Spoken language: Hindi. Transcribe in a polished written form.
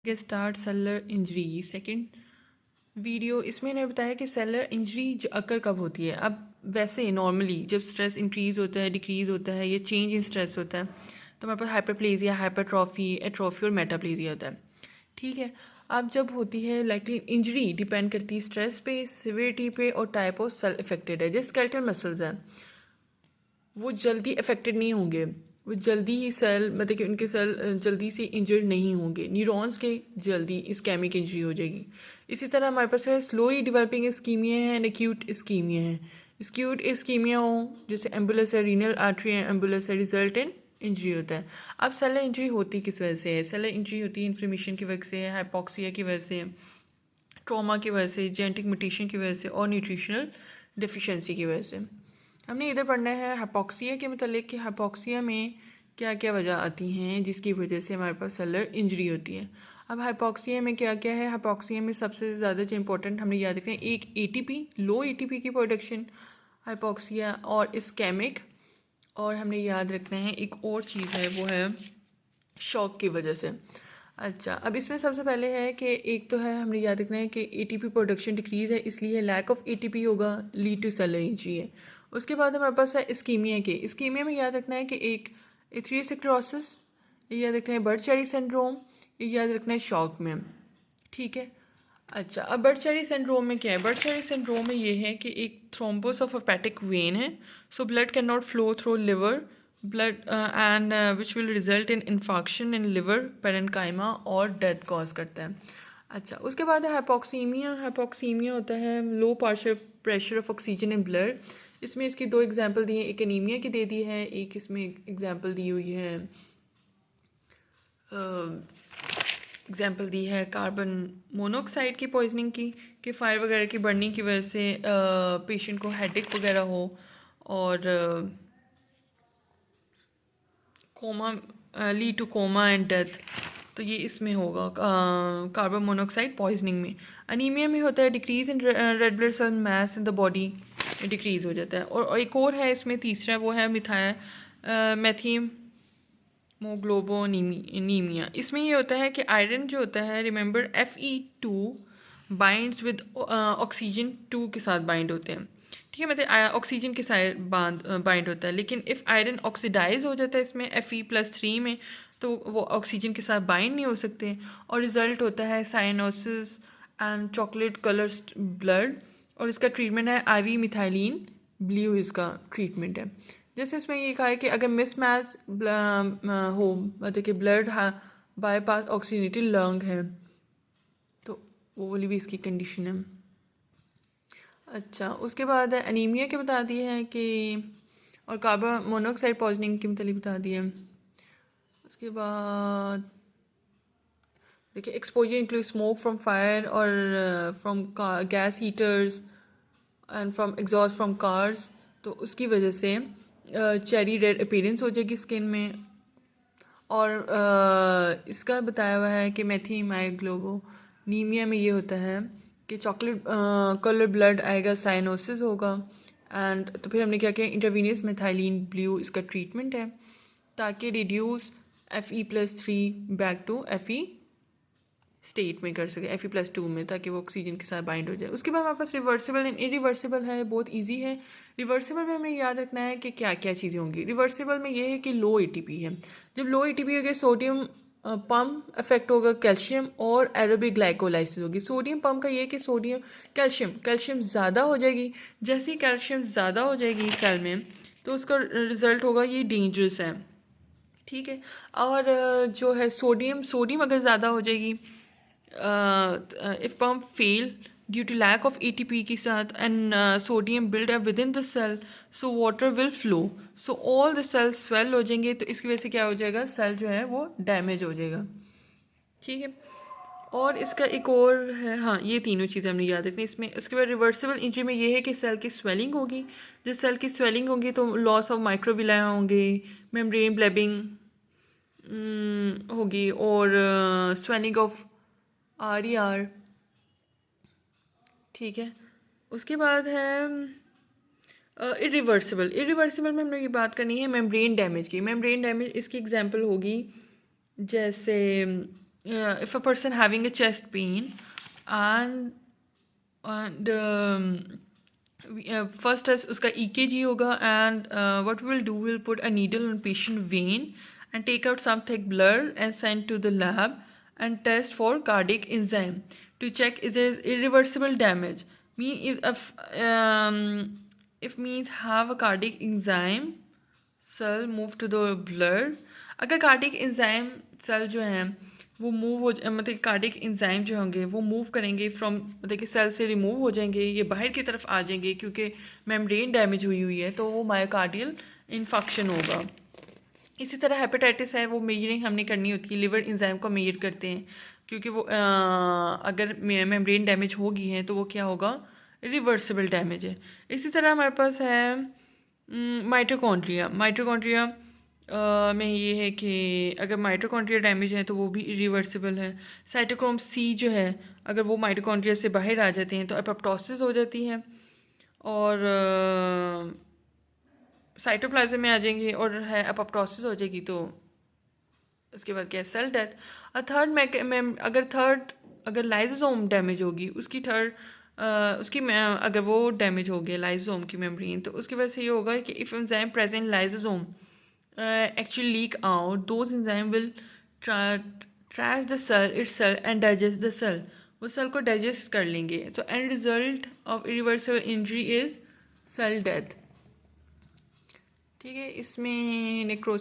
के start cellular injury second video. इसमें इन्हें बताया कि सेलुलर इंजरी अकर कब होती है। अब वैसे नॉर्मली जब स्ट्रेस इंक्रीज़ होता है, डिक्रीज़ होता है या चेंज इन स्ट्रेस होता है तो हमारे पास हाइपरप्लेजिया, हाइपरट्रॉफी, एट्रोफी और मेटाप्लेजिया होता है। ठीक है। अब जब होती है लाइकली इंजरी डिपेंड करती है स्ट्रेस पे, सिवियरिटी पे और टाइप ऑफ सेल इफेक्टेड है। जैसे स्केलेटल मसल्स हैं वो जल्दी अफेक्टेड नहीं होंगे, वो जल्दी ही सेल मतलब कि उनके सेल जल्दी से इंजर्ड नहीं होंगे। न्यूरॉन्स के जल्दी इस्केमिक इंजरी हो जाएगी। इसी तरह हमारे पास है स्लोली डिवेलपिंग इस्कीमिया है एंड एक्यूट इस्कीमिया है। एक्यूट इस्कीमिया हो जैसे एम्बुलस है, रीनल आर्टरी है, एम्बुलस है, रिजल्ट इन इंजरी होता है। अब सेलर इंजरी होती किस वजह से है? सेलर इंजरी होती है इन्फ्लेमेशन की वजह से, हाइपोक्सिया की वजह से, ट्रॉमा की वजह से, जेनेटिक म्यूटेशन की वजह से और न्यूट्रिशनल डिफिशिएंसी की वजह से। हमने इधर पढ़ना है हाइपोक्सिया के मतलब कि हाइपोक्सिया में क्या क्या वजह आती हैं जिसकी वजह से हमारे पास सेलुलर इंजरी होती है। अब हाइपोक्सिया में क्या क्या है? हाइपोक्सिया में सबसे ज़्यादा जो इंपॉर्टेंट हमने याद रखना है, एक एटीपी, लो एटीपी की प्रोडक्शन हाइपोक्सिया और इस्केमिक, और हमने याद रखना है एक और चीज़ है वो है शॉक की वजह से। अच्छा, अब इसमें सबसे पहले है कि एक तो है हमने याद रखना है कि एटीपी प्रोडक्शन डिक्रीज़ है, इसलिए लैक ऑफ एटीपी होगा, लीड टू सेलुलर इंजरी है। उसके बाद हमारे पास है इस्कीमिया के। इस्कीमिया में याद रखना है कि एक एथेरोस्क्लेरोसिस, ये याद रखना है बर्ड-शेरी सिंड्रोम, ये याद रखना है शॉक में। ठीक है। अच्छा, अब बर्ड-शेरी सिंड्रोम में क्या है? बर्ड-शेरी सिंड्रोम में ये है कि एक थ्रोम्बोस ऑफ हेपेटिक वेन है, so blood can not flow through liver blood and which will result in infarction in liver parenchyma और डेथ कॉज करता है। अच्छा, उसके बाद है हाइपोक्सीमिया। हाइपोक्सीमिया होता है low partial pressure of oxygen in blood. इसमें इसकी दो एग्जांपल दी हैं, एक एनीमिया की दे दी है, एक इसमें एग्जांपल दी हुई है एग्जांपल दी है कार्बन मोनोऑक्साइड की पॉइजनिंग की, कि फायर वगैरह की बर्निंग की वजह से पेशेंट को हेडेक वगैरह हो और coma, lead to coma and death. तो ये इसमें होगा कार्बन मोनोऑक्साइड पॉइजनिंग में। अनीमिया में होता है decrease in red blood cell mass in the body, decrease हो जाता है। और एक और है इसमें तीसरा, वो है मैथियोग्लोबोनीमिया। इसमें ये होता है कि आयरन जो होता है, remember Fe2 binds with oxygen 2 के साथ बाइंड होते हैं। ठीक है, मतलब ऑक्सीजन के साथ बाइंड होता है, लेकिन इफ़ आयरन ऑक्सीडाइज हो जाता है इसमें Fe+3 में, तो वो ऑक्सीजन के साथ बाइंड नहीं हो सकते और रिज़ल्ट होता है cyanosis and chocolate colour blood. और इसका ट्रीटमेंट है IV मिथाइलिन ब्लू, इसका ट्रीटमेंट है। जैसे इसमें ये कहा है कि अगर मिसमैच हो मतलब कि ब्लड बाईपास ऑक्सीनेटेड लंग है तो वो वाली भी इसकी कंडीशन है। अच्छा, उसके बाद एनीमिया के बता दिए हैं कि, और कार्बन मोनोऑक्साइड पॉइजनिंग की मतलब बता दिए। उसके बाद देखिए exposure include smoke from fire और from gas heaters and from exhaust from cars, तो उसकी वजह से चेरी रेड अपीयरेंस हो जाएगी स्किन में। और इसका बताया हुआ है कि मैथियोग्लोबोनीमिया में ये होता है कि चॉकलेट कलर ब्लड आएगा, साइनोसिस होगा एंड तो फिर हमने क्या किया, इंटरवीनियस मिथाइलिन ब्लू इसका ट्रीटमेंट है ताकि reduce Fe+3 back to Fe state में कर सके, Fe+2 में, ताकि वो ऑक्सीजन के साथ बाइंड हो जाए। उसके बाद हमारे पास रिवर्सिबल एंड इरिवर्सिबल है, बहुत इजी है। रिवर्सिबल में हमें याद रखना है कि क्या क्या चीज़ें होंगी। रिवर्सिबल में ये है कि लो एटीपी है। जब लो एटीपी हो गया, सोडियम पम्प अफेक्ट होगा, कैल्शियम और एरोबिक ग्लाइकोलाइसिस होगी। सोडियम पम्प का ये है कि कैल्शियम ज़्यादा हो जाएगी। जैसे ही कैल्शियम ज़्यादा हो जाएगी सेल में तो उसका रिज़ल्ट होगा ये डेंजरस है। ठीक है। और जो है सोडियम अगर ज़्यादा हो जाएगी, if pump fail due to lack of ATP के साथ and sodium build up within the cell, so water will flow, so all the cells swell हो जाएंगे, तो इसकी वजह से क्या हो जाएगा, सेल जो है वो डैमेज हो जाएगा। ठीक है। और इसका एक और है, हाँ ये तीनों चीज़ें हमने याद रखनी इसमें। उसके बाद रिवर्सिबल इंजरी में ये है कि सेल की स्वेलिंग होगी। जब सेल की स्वेलिंग होगी तो लॉस ऑफ माइक्रोविलाया होंगे, मेम्ब्रेन ब्लेबिंग होगी और स्वेलिंग ऑफ RER। ठीक है। उसके बाद है इरिवर्सिबल में हमने ये बात करनी है मेम्ब्रेन डैमेज की। मेम्ब्रेन डैमेज इसकी एग्जांपल होगी जैसे if a person having a chest pain and first test उसका EKG होगा and what we'll do, we'll put a needle on patient vein and take out some thick blood and send to the lab and test for cardiac enzyme to check is there irreversible damage. Mean if means have a cardiac enzyme cell move to the blood. अगर कार्डिक एंजाइम सेल जो हैं वो मूव हो मतलब कार्डिक एंजाइम जो होंगे वो मूव करेंगे फ्रॉम मतलब कि सेल से रिमूव हो जाएंगे, ये बाहर की तरफ आ जाएंगे क्योंकि मेम्ब्रेन डैमेज हुई हुई है, तो वो मायोकार्डियल इन्फेक्शन होगा। इसी तरह हेपेटाइटिस है, वो मेजरिंग हमने करनी होती है, लिवर एंजाइम को मेजर करते हैं क्योंकि वो अगर मेम्ब्रेन डैमेज होगी है तो वो क्या होगा, रिवर्सिबल डैमेज है। इसी तरह हमारे पास है माइटोकॉन्ड्रिया में ये है कि अगर माइटोकॉन्ड्रिया डैमेज है तो वो भी इरिवर्सिबल है। साइटोक्रोम सी जो है अगर वो माइटोकॉन्ड्रिया से बाहर आ जाते हैं तो एपोप्टोसिस हो जाती है और साइटोप्लाज्म में आ जाएंगे और है एपोप्टोसिस हो जाएगी तो उसके बाद क्या है, सेल डेथ। और अगर लाइसोसोम डैमेज होगी अगर वो डैमेज हो गया लाइसोसोम की मेम्ब्रेन तो उसकी वजह से ये होगा कि if enzyme present lysosome actually leak out, those enzyme will trash the cell itself and digest the cell, वो सेल को डाइजेस्ट कर लेंगे। तो end result of irreversible injury is cell death. ठीक है, इसमें नेक्रोसिस